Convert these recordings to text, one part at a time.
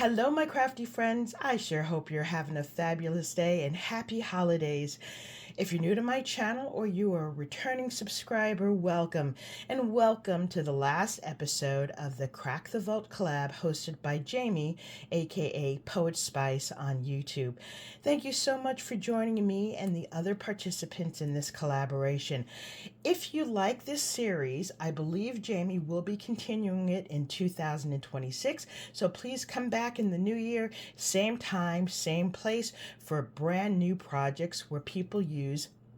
Hello, my crafty friends. I sure hope you're having a fabulous day and happy holidays. If you're new to my channel or you are a returning subscriber, welcome. And welcome to the last episode of the Crack the Vault collab hosted by Jamie, aka Poetspice on YouTube. Thank you so much for joining me and the other participants in this collaboration. If you like this series, I believe Jamie will be continuing it in 2026, so please come back in the new year, same time, same place, for brand new projects where people use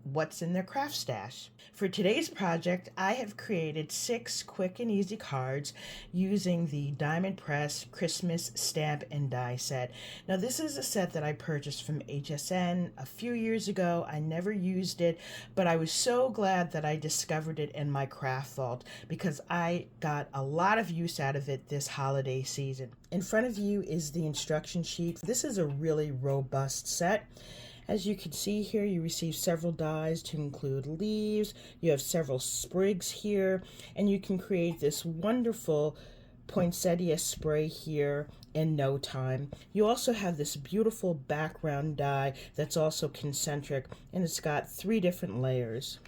what's in their craft stash. For today's project, I have created 6 quick and easy cards using the Diamond Press Christmas Stamp and Die set. Now, this is a set that I purchased from HSN a few years ago. I never used it, but I was so glad that I discovered it in my craft vault because I got a lot of use out of it this holiday season. In front of you is the instruction sheet. This is a really robust set. As you can see here, you receive several dies to include leaves. You have several sprigs here, and you can create this wonderful poinsettia spray here in no time. You also have this beautiful background die that's also concentric, and it's got 3 different layers.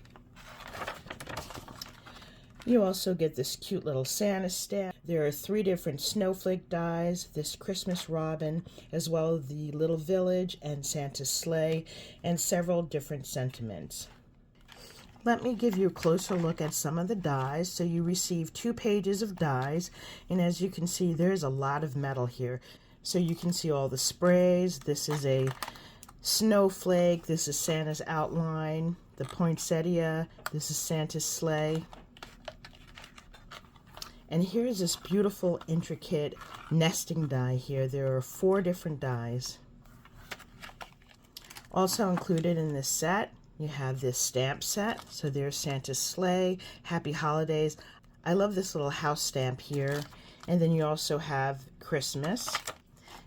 You also get this cute little Santa stamp. There are 3 different snowflake dies, this Christmas robin, as well as the little village and Santa's sleigh, and several different sentiments. Let me give you a closer look at some of the dies. So you receive 2 pages of dies, and as you can see, there's a lot of metal here. So you can see all the sprays. This is a snowflake. This is Santa's outline. The poinsettia. This is Santa's sleigh. And here's this beautiful, intricate nesting die here. There are 4 different dies. Also included in this set, you have this stamp set. So there's Santa's sleigh, Happy Holidays. I love this little house stamp here. And then you also have Christmas.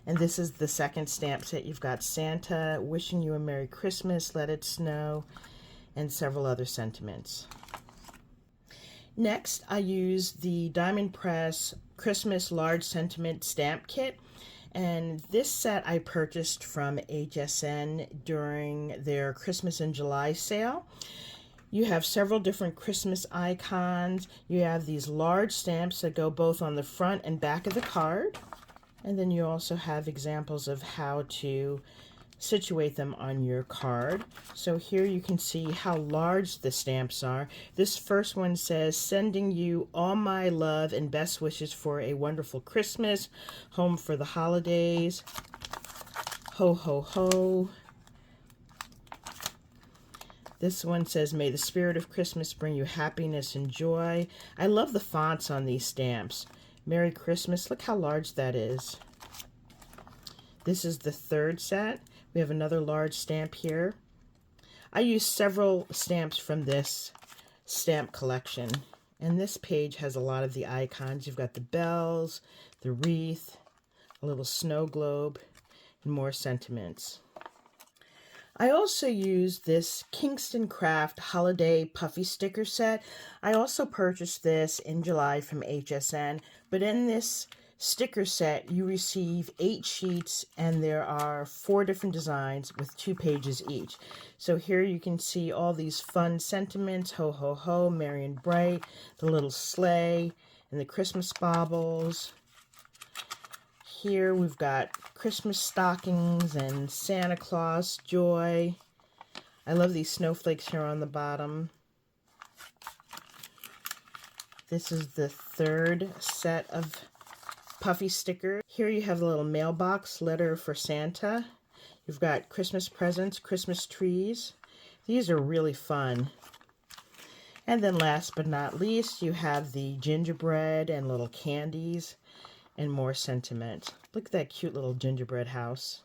And this is the second stamp set. You've got Santa, wishing you a Merry Christmas, Let It Snow, and several other sentiments. Next, I use the Diamond Press Christmas Large Sentiment Stamp Kit, and this set I purchased from HSN during their Christmas in July sale. You have several different Christmas icons. You have these large stamps that go both on the front and back of the card, and then you also have examples of how to situate them on your card. So here you can see how large the stamps are. This first one says, sending you all my love and best wishes for a wonderful Christmas, home for the holidays, ho ho ho. This one says, may the spirit of Christmas bring you happiness and joy. I love the fonts on these stamps. Merry Christmas, look how large that is. This is the 3rd set. We have another large stamp here. I used several stamps from this stamp collection, and this page has a lot of the icons. You've got the bells, the wreath, a little snow globe, and more sentiments. I also used this Kingston Craft Holiday Puffy Sticker Set. I also purchased this in July from HSN, but in this sticker set, you receive 8 sheets, and there are 4 different designs with 2 pages each. So here you can see all these fun sentiments, ho ho ho, merry and bright, the little sleigh, and the Christmas baubles. Here we've got Christmas stockings and Santa Claus joy. I love these snowflakes here on the bottom. This is the 3rd set of puffy sticker. Here you have a little mailbox letter for Santa. You've got Christmas presents, Christmas trees. These are really fun. And then last but not least, you have the gingerbread and little candies and more sentiment. Look at that cute little gingerbread house.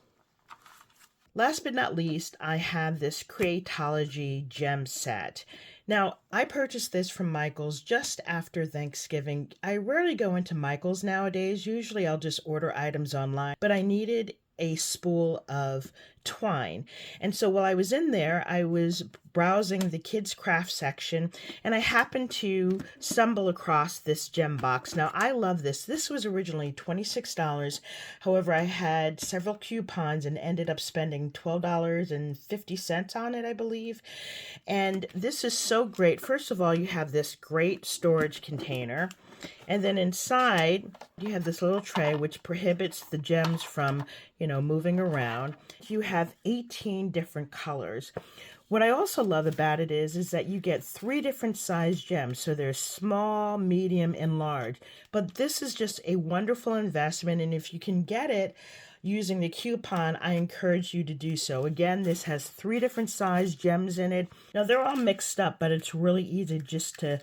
Last but not least, I have this Creatology gem set. Now, I purchased this from Michael's just after Thanksgiving. I rarely go into Michael's nowadays. Usually I'll just order items online, but I needed a spool of twine. And so while I was in there, I was browsing the kids craft section, and I happened to stumble across this gem box. Now I love this. This was originally $26. However, I had several coupons and ended up spending $12.50 on it, I believe. And this is so great. First of all, you have this great storage container. And then inside, you have this little tray which prohibits the gems from, moving around. You have 18 different colors. What I also love about it is that you get 3 different size gems. So there's small, medium, and large. But this is just a wonderful investment. And if you can get it using the coupon, I encourage you to do so. Again, this has 3 different size gems in it. Now they're all mixed up, but it's really easy just to,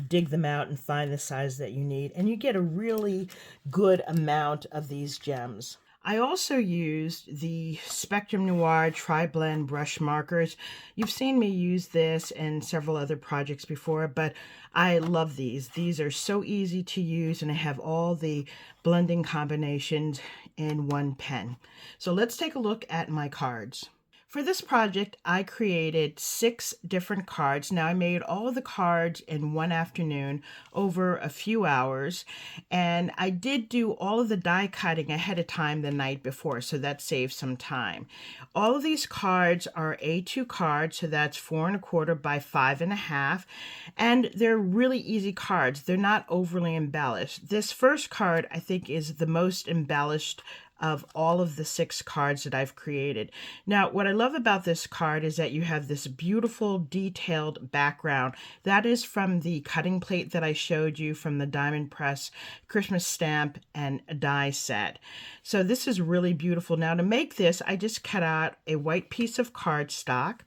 dig them out and find the size that you need. And you get a really good amount of these gems. I also used the Spectrum Noir Triblend brush markers. You've seen me use this in several other projects before, but I love these. These are so easy to use, and I have all the blending combinations in one pen. So let's take a look at my cards. For this project, I created 6 different cards. Now, I made all of the cards in one afternoon over a few hours, and I did do all of the die cutting ahead of time the night before, so that saved some time. All of these cards are A2 cards, so that's 4 1/4 by 5 1/2, and they're really easy cards. They're not overly embellished. This first card, I think, is the most embellished of all of the 6 cards that I've created. Now, what I love about this card is that you have this beautiful detailed background. That is from the cutting plate that I showed you from the Diamond Press Christmas stamp and die set. So this is really beautiful. Now, to make this, I just cut out a white piece of cardstock.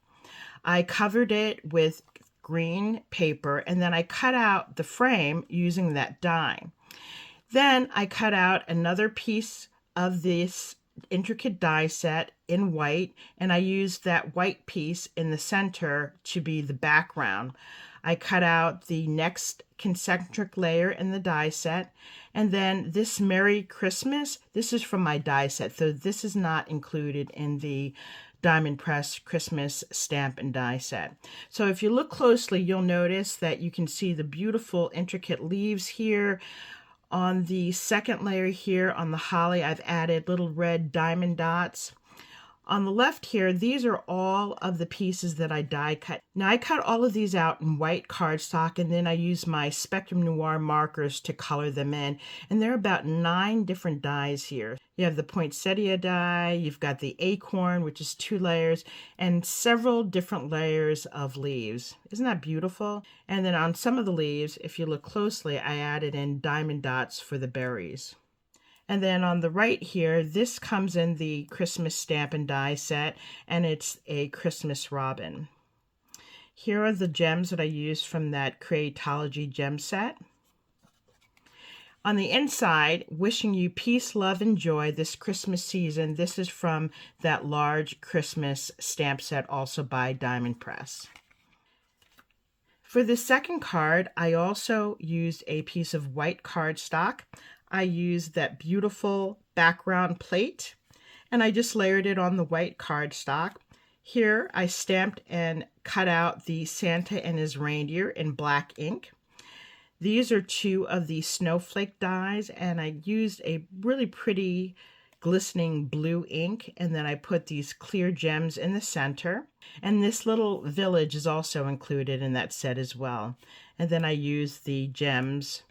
I covered it with green paper, and then I cut out the frame using that die. Then I cut out another piece of this intricate die set in white, and I used that white piece in the center to be the background. I cut out the next concentric layer in the die set, and then this Merry Christmas, this is from my die set, so this is not included in the Diamond Press Christmas stamp and die set. So if you look closely, you'll notice that you can see the beautiful intricate leaves here. On the second layer here on the holly, I've added little red diamond dots. On the left here, these are all of the pieces that I die cut. Now I cut all of these out in white cardstock, and then I use my Spectrum Noir markers to color them in. And there are about 9 different dies here. You have the poinsettia die, you've got the acorn, which is 2 layers, and several different layers of leaves. Isn't that beautiful? And then on some of the leaves, if you look closely, I added in diamond dots for the berries. And then on the right here, this comes in the Christmas stamp and die set, and it's a Christmas robin. Here are the gems that I used from that Creatology gem set. On the inside, wishing you peace, love, and joy this Christmas season. This is from that large Christmas stamp set, also by Diamond Press. For the second card, I also used a piece of white cardstock. I used that beautiful background plate, and I just layered it on the white cardstock. Here, I stamped and cut out the Santa and his reindeer in black ink. These are 2 of the snowflake dies, and I used a really pretty glistening blue ink, and then I put these clear gems in the center. And this little village is also included in that set as well. And then I used the gems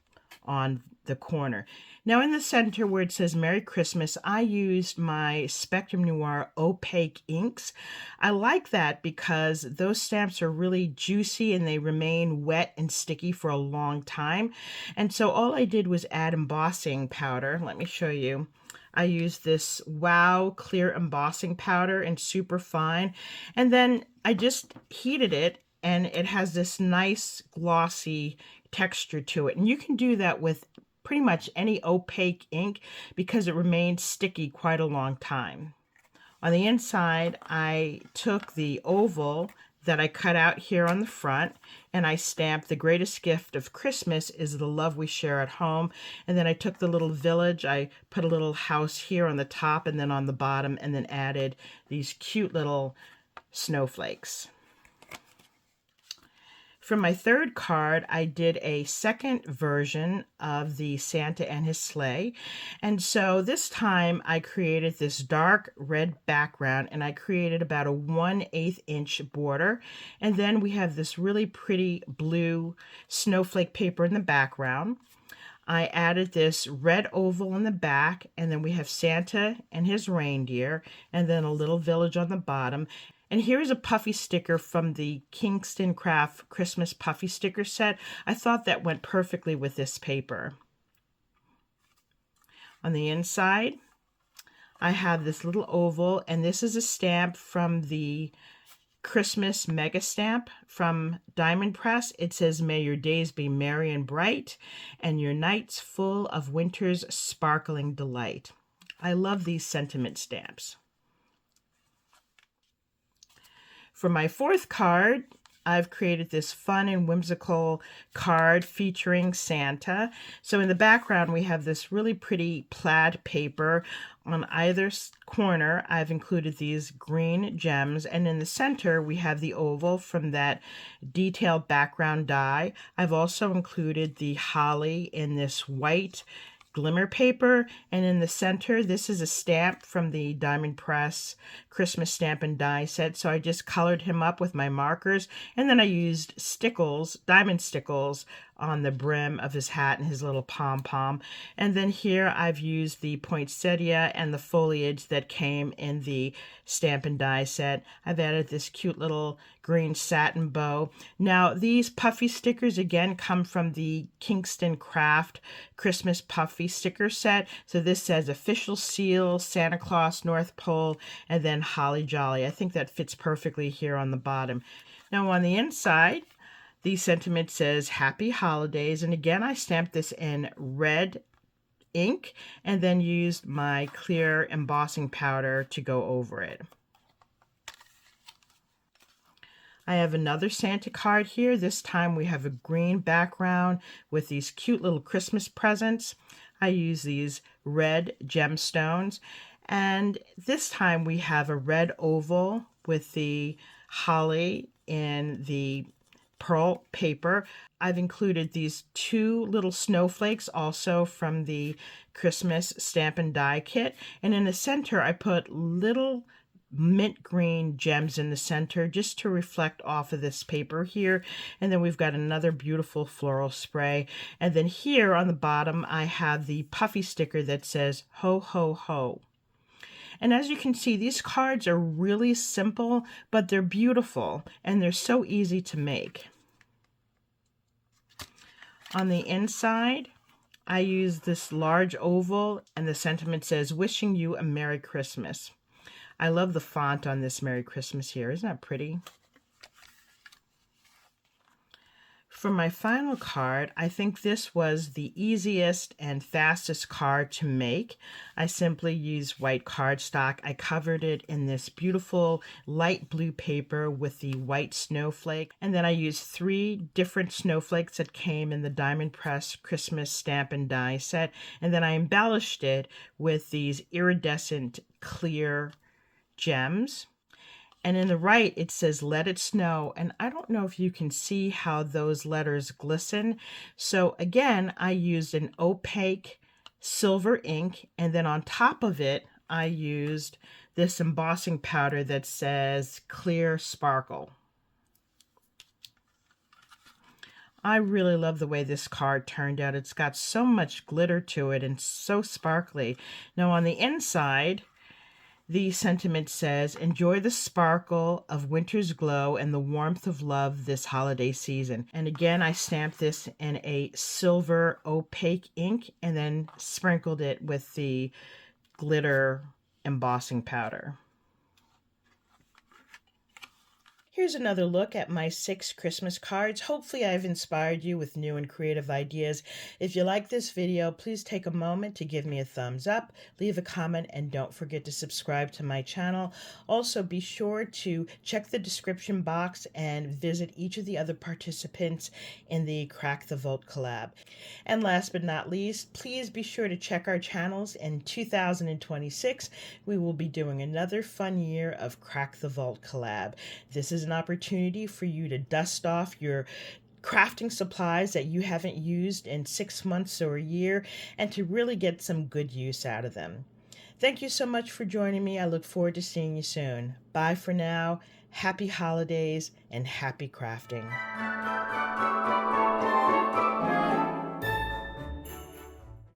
on the corner. Now in the center where it says Merry Christmas, I used my Spectrum Noir opaque inks. I like that because those stamps are really juicy and they remain wet and sticky for a long time. And so all I did was add embossing powder. Let me show you. I used this Wow clear embossing powder in super fine, and then I just heated it, and it has this nice glossy texture to it. And you can do that with pretty much any opaque ink because it remains sticky quite a long time. On the inside, I took the oval that I cut out here on the front, and I stamped "The greatest gift of Christmas is the love we share at home." And then I took the little village, I put a little house here on the top and then on the bottom, and then added these cute little snowflakes. For my third card, I did a second version of the Santa and his sleigh. And so this time I created this dark red background, and I created about a 1/8 inch border. And then we have this really pretty blue snowflake paper in the background. I added this red oval in the back, and then we have Santa and his reindeer, and then a little village on the bottom. And here's a puffy sticker from the Kingston Craft Christmas Puffy Sticker set. I thought that went perfectly with this paper. On the inside, I have this little oval, and this is a stamp from the Christmas Mega Stamp from Diamond Press. It says, "May your days be merry and bright, and your nights full of winter's sparkling delight." I love these sentiment stamps. For my fourth card, I've created this fun and whimsical card featuring Santa. So in the background, we have this really pretty plaid paper. On either corner, I've included these green gems, and in the center, we have the oval from that detailed background die. I've also included the holly in this white glimmer paper, and in the center, this is a stamp from the Diamond Press Christmas Stamp and Die set. So I just colored him up with my markers, and then I used stickles, diamond stickles, on the brim of his hat and his little pom-pom. And then here I've used the poinsettia and the foliage that came in the Stamp and Die set. I've added this cute little green satin bow. Now these puffy stickers again come from the Kingston Craft Christmas Puffy sticker set. So this says official seal, Santa Claus, North Pole, and then Holly Jolly. I think that fits perfectly here on the bottom. Now on the inside, the sentiment says Happy Holidays, and again I stamped this in red ink and then used my clear embossing powder to go over it. I have another Santa card here. This time we have a green background with these cute little Christmas presents. I use these red gemstones, and this time we have a red oval with the holly in the pearl paper. I've included these two little snowflakes also from the Christmas Stamp and Die kit, and in the center I put little mint green gems in the center just to reflect off of this paper here. And then we've got another beautiful floral spray, and then here on the bottom I have the puffy sticker that says Ho Ho Ho. And as you can see, these cards are really simple, but they're beautiful, and they're so easy to make. On the inside, I use this large oval, and the sentiment says, "Wishing you a Merry Christmas." I love the font on this Merry Christmas here. Isn't that pretty? For my final card, I think this was the easiest and fastest card to make. I simply used white cardstock. I covered it in this beautiful light blue paper with the white snowflake. And then I used 3 different snowflakes that came in the Diamond Press Christmas Stamp and Die set. And then I embellished it with these iridescent clear gems. And in the right, it says, "Let it snow." And I don't know if you can see how those letters glisten. So again, I used an opaque silver ink. And then on top of it, I used this embossing powder that says Clear Sparkle. I really love the way this card turned out. It's got so much glitter to it and so sparkly. Now on the inside, the sentiment says, "Enjoy the sparkle of winter's glow and the warmth of love this holiday season." And again, I stamped this in a silver opaque ink and then sprinkled it with the glitter embossing powder. here's another look at my 6 Christmas cards. Hopefully I've inspired you with new and creative ideas. If you like this video, please take a moment to give me a thumbs up, leave a comment, and don't forget to subscribe to my channel. Also, be sure to check the description box and visit each of the other participants in the Crack the Vault collab. And last but not least, please be sure to check our channels. In 2026, we will be doing another fun year of Crack the Vault collab. This is an opportunity for you to dust off your crafting supplies that you haven't used in 6 months or a year and to really get some good use out of them. Thank you so much for joining me. I look forward to seeing you soon. Bye for now. Happy holidays and happy crafting.